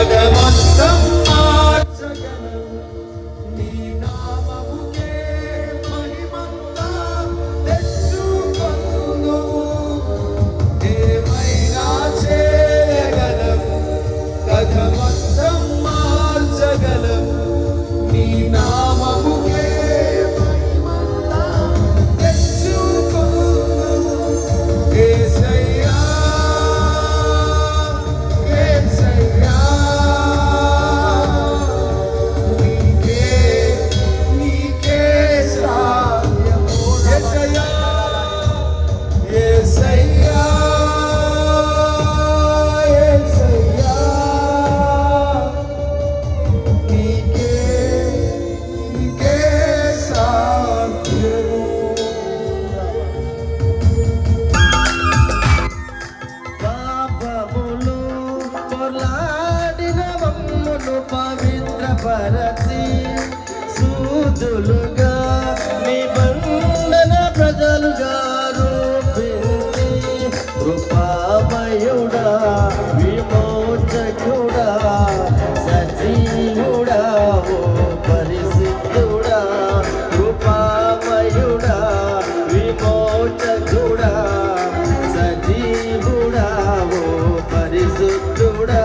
కథమొత్తం మార్చగలవు నీ నామముకే మహిమంతా తెచ్చుకొందువు ఏమైనా చేయగలవు కథమొత్తం మార్చగలవు నీ నామముకే మహిమంతా తెచ్చుకొందువు యేసయ్యా యేసయ్యా నీకే సాధ్యము యేసయ్యా యేసయ్యా యేసయ్యా నీకే సాధ్యము పాపములు పొలాడిన మమ్మును పవిత్రపరచి సూదులుగా నిబంధన ప్రజలుగా రూపించి కృపామయుడా విమోచకుడా సజీవుడా ఓ పరిశుద్ధుడా కృపామయుడా విమోచకుడా సజీవుడా ఓ పరిశుద్ధుడా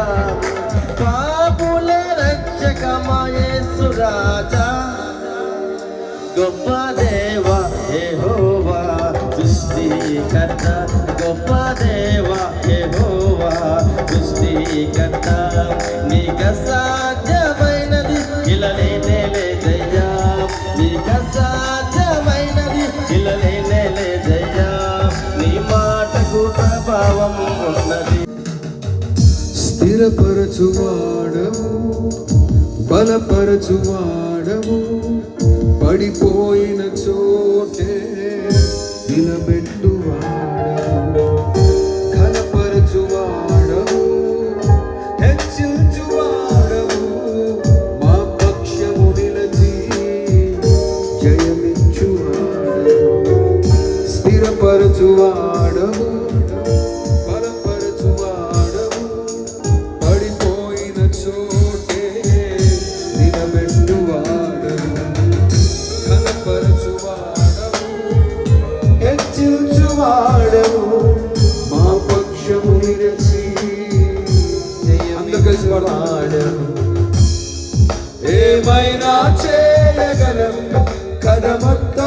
పాపుల రక్షకమా యేసు రాజా గొప్ప దేవ యెహోవా సృష్టికర్త గొప్ప దేవ యెహోవా సృష్టికర్త నీకు సాధ్యమైనది ఇలా లేనే లేదయ్యా నీకు సాధ్యమైనది ఇలా లేనే లేదయ్యా నీ మాటకు ప్రభావం ఉన్నది స్థిరపరచువాడవు బలపరచువాడవు పడిపోయిన చోటే నిలబెట్టువాడవు ఘనపరచువాడవు హెచ్చించువాడవు మా పక్షము నిలచి జయమిచ్చువాడవు స్థిరపరచువాడవు బలపరచువాడవు పడిపోయిన చోటే నిలబెట్టువాడవు ఘనపరచువాడవు హెచ్చించువాడవు మా పక్షము నిలిచి జయమిచ్చువాడవు ఏమైనా చేయగలవు కథమొత్తం